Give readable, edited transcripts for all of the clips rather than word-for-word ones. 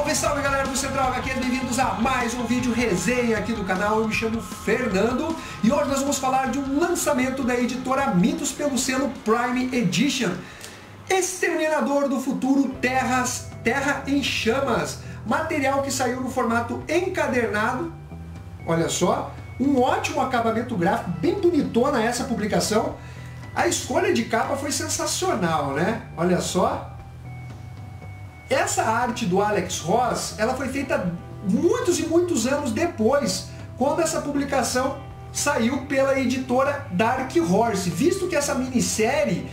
Salve, salve galera do Central HQ, bem-vindos a mais um vídeo resenha aqui do canal. Eu me chamo Fernando e hoje nós vamos falar de um lançamento da editora Mitos pelo selo Prime Edition. Exterminador do Futuro Terra em Chamas, material que saiu no formato encadernado, olha só, um ótimo acabamento gráfico, bem bonitona essa publicação. A escolha de capa foi sensacional, né? Olha só. Essa arte do Alex Ross, ela foi feita muitos e muitos anos depois, quando essa publicação saiu pela editora Dark Horse, visto que essa minissérie,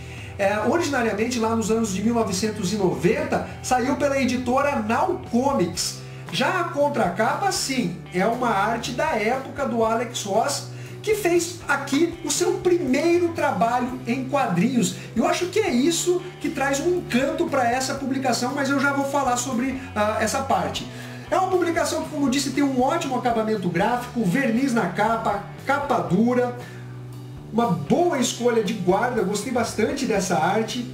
originariamente lá nos anos de 1990, saiu pela editora Now Comics. Já a contracapa, sim, é uma arte da época do Alex Ross, que fez aqui o seu primeiro trabalho em quadrinhos. Eu acho que é isso que traz um encanto para essa publicação, mas eu já vou falar sobre essa parte. É uma publicação que, como eu disse, tem um ótimo acabamento gráfico, verniz na capa, capa dura, uma boa escolha de guarda, eu gostei bastante dessa arte.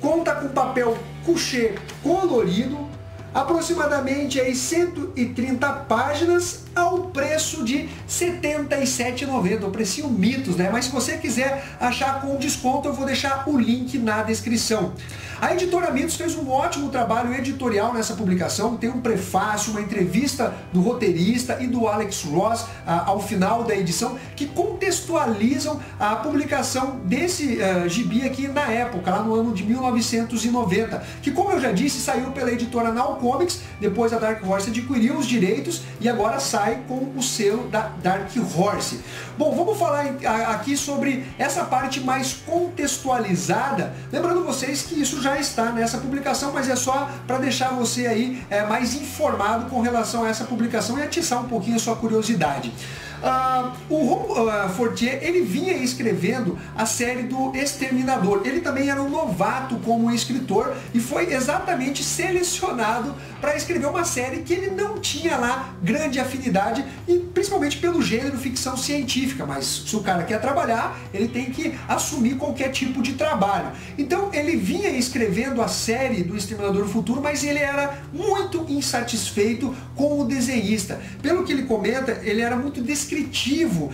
Conta com papel couché colorido, aproximadamente aí 130 páginas ao preço de R$ 77,90, o precinho Mitos, né? Mas se você quiser achar com desconto, eu vou deixar o link na descrição. A editora Mitos fez um ótimo trabalho editorial nessa publicação, tem um prefácio, uma entrevista do roteirista e do Alex Ross ao final da edição, que contextualizam a publicação desse gibi aqui na época, lá no ano de 1990, que, como eu já disse, saiu pela editora Now Comics, depois a Dark Horse adquiriu os direitos e agora sai com o selo da Dark Horse. Bom, vamos falar aqui sobre essa parte mais contextualizada, lembrando vocês que isso já está nessa publicação, mas é só para deixar você aí mais informado com relação a essa publicação e atiçar um pouquinho a sua curiosidade. O Ron Fortier, ele vinha escrevendo a série do Exterminador. Ele também era um novato como escritor e foi exatamente selecionado para escrever uma série que ele não tinha lá grande afinidade, e principalmente pelo gênero ficção científica, mas se o cara quer trabalhar, ele tem que assumir qualquer tipo de trabalho. Então ele vinha escrevendo a série do Exterminador do Futuro, mas ele era muito insatisfeito com o desenhista. Pelo que ele comenta, ele era muito descritivo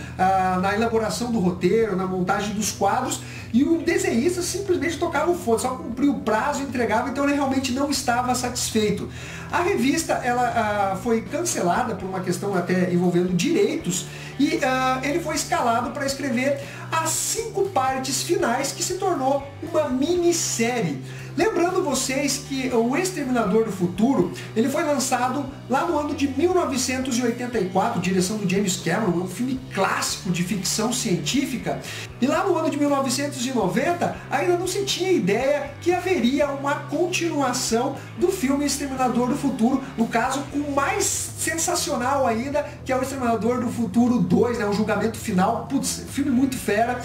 na elaboração do roteiro, na montagem dos quadros, e o desenhista simplesmente tocava o foda, só cumpria o prazo e entregava, então ele realmente não estava satisfeito. A revista ela foi cancelada por uma questão até envolvendo direitos, e ele foi escalado para escrever as 5 partes finais, que se tornou uma minissérie. Lembrando vocês que o Exterminador do Futuro, ele foi lançado lá no ano de 1984, direção do James Cameron, um filme clássico de ficção científica. E lá no ano de 1990, ainda não se tinha ideia que haveria uma continuação do filme Exterminador do Futuro, no caso, com mais sensacional ainda, que é o Exterminador do Futuro 2, né, o julgamento final. Putz, filme muito fera.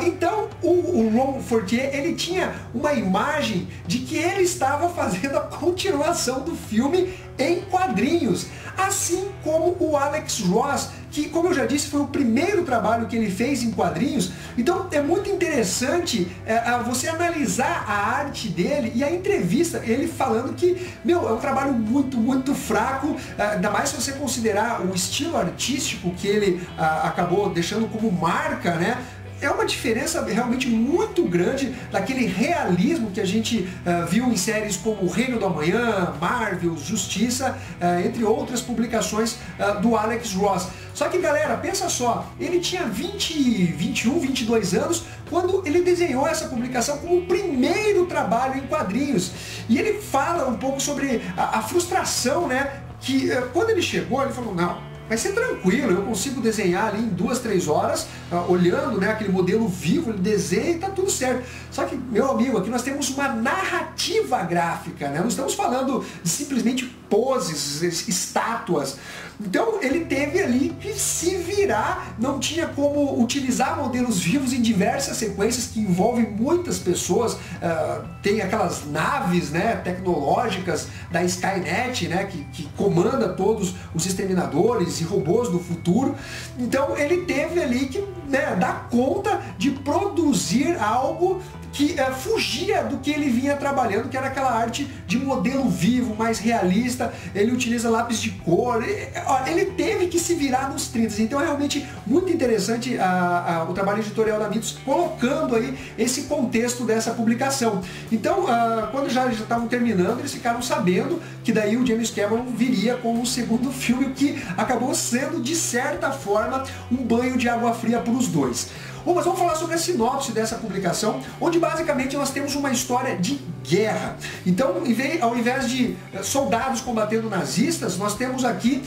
Então, o Ron Fortier, ele tinha uma imagem de que ele estava fazendo a continuação do filme em quadrinhos, assim como o Alex Ross, que, como eu já disse, foi o primeiro trabalho que ele fez em quadrinhos. Então é muito interessante você analisar a arte dele e a entrevista, ele falando que, meu, é um trabalho muito fraco, ainda mais se você considerar o estilo artístico que ele acabou deixando como marca, né? É uma diferença realmente muito grande daquele realismo que a gente viu em séries como O Reino do Amanhã, Marvel, Justiça, entre outras publicações do Alex Ross. Só que, galera, pensa só, ele tinha 21, 22 anos quando ele desenhou essa publicação como o primeiro trabalho em quadrinhos. E ele fala um pouco sobre a frustração, né? Que quando ele chegou, ele falou, não, vai ser tranquilo, eu consigo desenhar ali em 2, 3 horas, olhando, né, aquele modelo vivo, ele desenha e tá tudo certo. Só que, meu amigo, aqui nós temos uma narrativa gráfica, né? Não estamos falando de simplesmente poses, estátuas. Então ele teve ali que se virar virar, não tinha como utilizar modelos vivos em diversas sequências que envolvem muitas pessoas. Tem aquelas naves, né, tecnológicas da Skynet, né, que comanda todos os exterminadores e robôs do futuro. Então ele teve ali que, né, dar conta de produzir algo que fugia do que ele vinha trabalhando, que era aquela arte de modelo vivo, mais realista. Ele utiliza lápis de cor, ele teve que se virar nos 30, então é realmente muito interessante o trabalho editorial da Mitos, colocando aí esse contexto dessa publicação. Então, quando já estavam terminando, eles ficaram sabendo que daí o James Cameron viria com o segundo filme, o que acabou sendo, de certa forma, um banho de água fria para os dois. Bom, mas vamos falar sobre a sinopse dessa publicação, onde basicamente nós temos uma história de guerra. Então, ao invés de soldados combatendo nazistas, nós temos aqui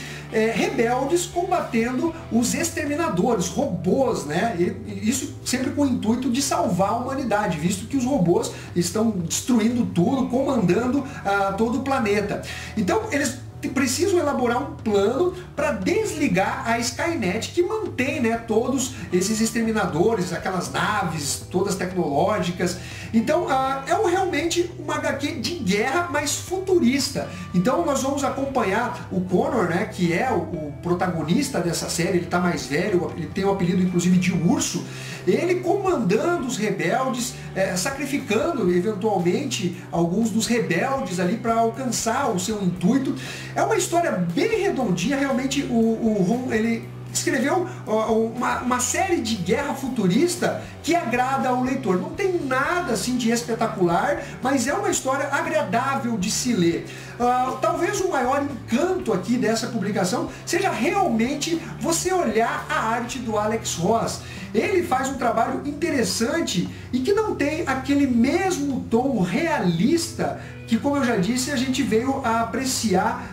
rebeldes combatendo os exterminadores, robôs, né? E isso sempre com o intuito de salvar a humanidade, visto que os robôs estão destruindo tudo, comandando todo o planeta. Então, eles precisam elaborar um plano para desligar a Skynet, que mantém, né, todos esses exterminadores, aquelas naves todas tecnológicas. Então é realmente uma HQ de guerra, mas futurista. Então nós vamos acompanhar o Connor, né, que é o protagonista dessa série. Ele está mais velho, ele tem o apelido inclusive de Urso. Ele comandando os rebeldes, sacrificando eventualmente alguns dos rebeldes ali para alcançar o seu intuito. É uma história bem redondinha, realmente o Ron, ele escreveu uma série de guerra futurista que agrada ao leitor. Não tem nada assim de espetacular, mas é uma história agradável de se ler. Talvez o maior encanto aqui dessa publicação seja realmente você olhar a arte do Alex Ross. Ele faz um trabalho interessante e que não tem aquele mesmo tom realista que, como eu já disse, a gente veio a apreciar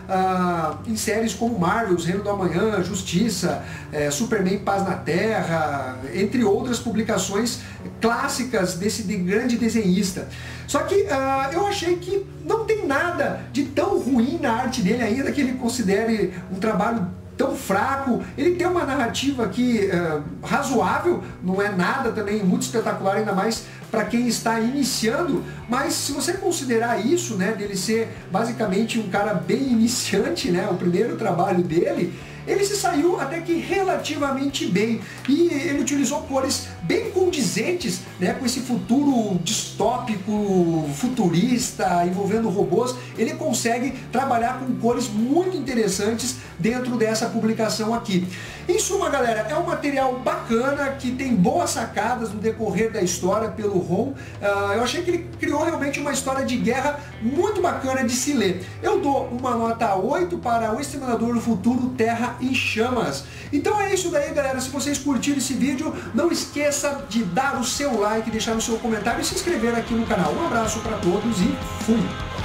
em séries como Marvel's Reino do Amanhã, Justiça, Superman Paz na Terra, entre outras publicações clássicas desse grande desenhista. Só que eu achei que não tem nada de tão ruim na arte dele, ainda que ele considere um trabalho tão fraco. Ele tem uma narrativa aqui razoável, não é nada também muito espetacular, ainda mais para quem está iniciando, mas se você considerar isso, né, dele ser basicamente um cara bem iniciante, né, o primeiro trabalho dele, ele se saiu até que relativamente bem, e ele utilizou cores bem condizentes, né, com esse futuro distópico, futurista, envolvendo robôs. Ele consegue trabalhar com cores muito interessantes dentro dessa publicação aqui. Em suma, galera, é um material bacana, que tem boas sacadas no decorrer da história pelo Ron. Eu achei que ele criou realmente uma história de guerra muito bacana de se ler. Eu dou uma nota 8 para O Exterminador do Futuro Terra em Chamas. Então é isso daí, galera. Se vocês curtiram esse vídeo, não esqueça de dar o seu like, deixar o seu comentário e se inscrever aqui no canal. Um abraço para todos e fui!